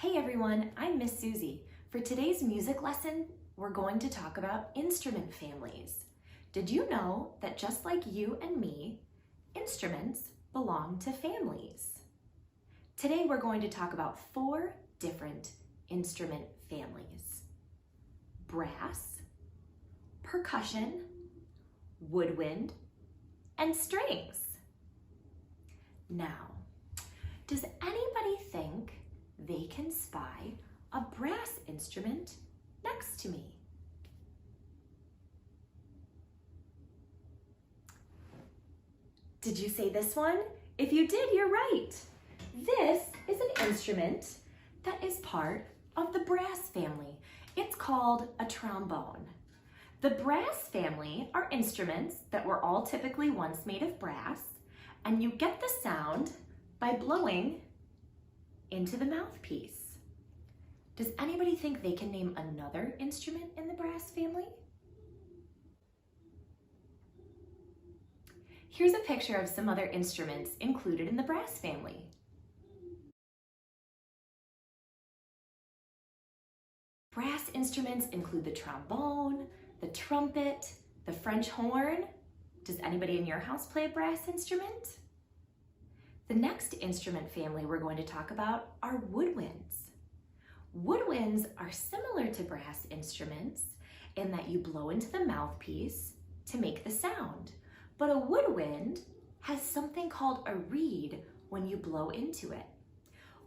Hey everyone, I'm Miss Susie. For today's music lesson, we're going to talk about instrument families. Did you know that just like you and me, instruments belong to families? Today we're going to talk about 4 different instrument families: brass, percussion, woodwind, and strings. Now, does anybody think they can spy a brass instrument next to me? Did you say this one? If you did, you're right. This is an instrument that is part of the brass family. It's called a trombone. The brass family are instruments that were all typically once made of brass, and you get the sound by blowing into the mouthpiece. Does anybody think they can name another instrument in the brass family? Here's a picture of some other instruments included in the brass family. Brass instruments include the trombone, the trumpet, the French horn. Does anybody in your house play a brass instrument? The next instrument family we're going to talk about are woodwinds. Woodwinds are similar to brass instruments in that you blow into the mouthpiece to make the sound, but a woodwind has something called a reed when you blow into it.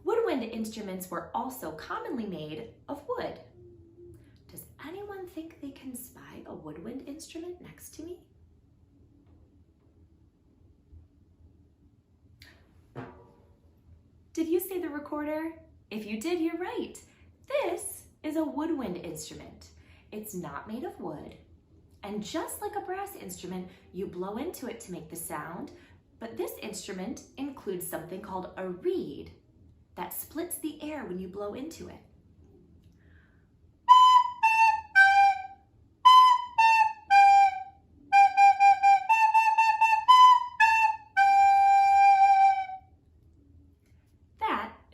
Woodwind instruments were also commonly made of wood. Does anyone think they can spy a woodwind instrument next to me? Did you say the recorder? If you did, you're right. This is a woodwind instrument. It's not made of wood. And just like a brass instrument, you blow into it to make the sound, but this instrument includes something called a reed that splits the air when you blow into it.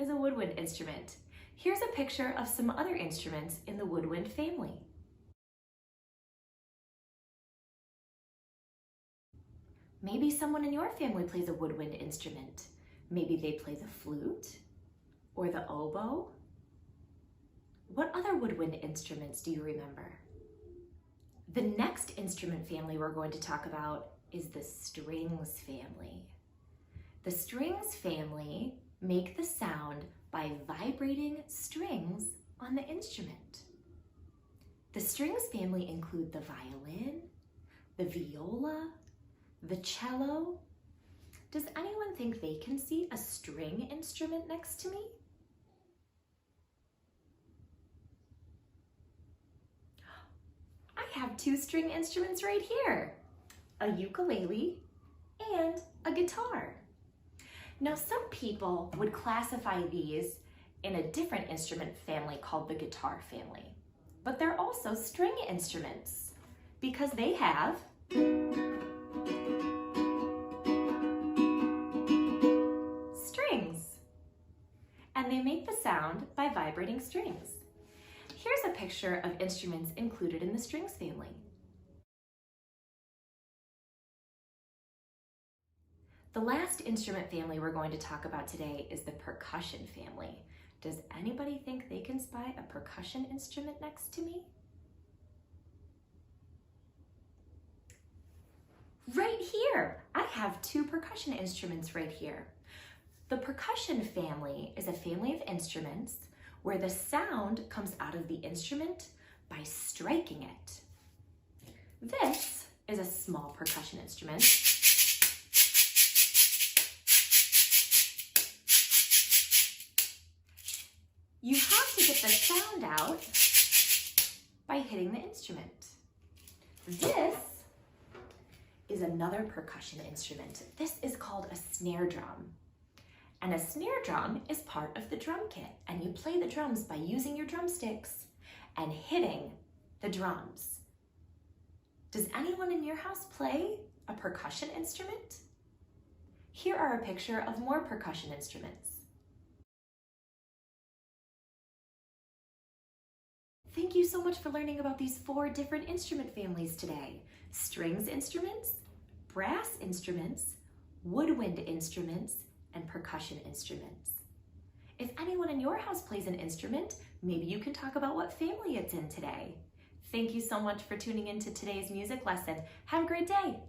Is a woodwind instrument. Here's a picture of some other instruments in the woodwind family. Maybe someone in your family plays a woodwind instrument. Maybe they play the flute or the oboe. What other woodwind instruments do you remember? The next instrument family we're going to talk about is the strings family. The strings family make the sound by vibrating strings on the instrument. The strings family include the violin, the viola, the cello. Does anyone think they can see a string instrument next to me? I have 2 string instruments right here, a ukulele and a guitar. Now, some people would classify these in a different instrument family called the guitar family, but they're also string instruments because they have strings, and they make the sound by vibrating strings. Here's a picture of instruments included in the strings family. The last instrument family we're going to talk about today is the percussion family. Does anybody think they can spy a percussion instrument next to me? Right here, I have 2 percussion instruments right here. The percussion family is a family of instruments where the sound comes out of the instrument by striking it. This is a small percussion instrument. You have to get the sound out by hitting the instrument. This is another percussion instrument. This is called a snare drum. And a snare drum is part of the drum kit, and you play the drums by using your drumsticks and hitting the drums. Does anyone in your house play a percussion instrument? Here are a picture of more percussion instruments. Thank you so much for learning about these 4 different instrument families today. Strings instruments, brass instruments, woodwind instruments, and percussion instruments. If anyone in your house plays an instrument, maybe you can talk about what family it's in today. Thank you so much for tuning into today's music lesson. Have a great day.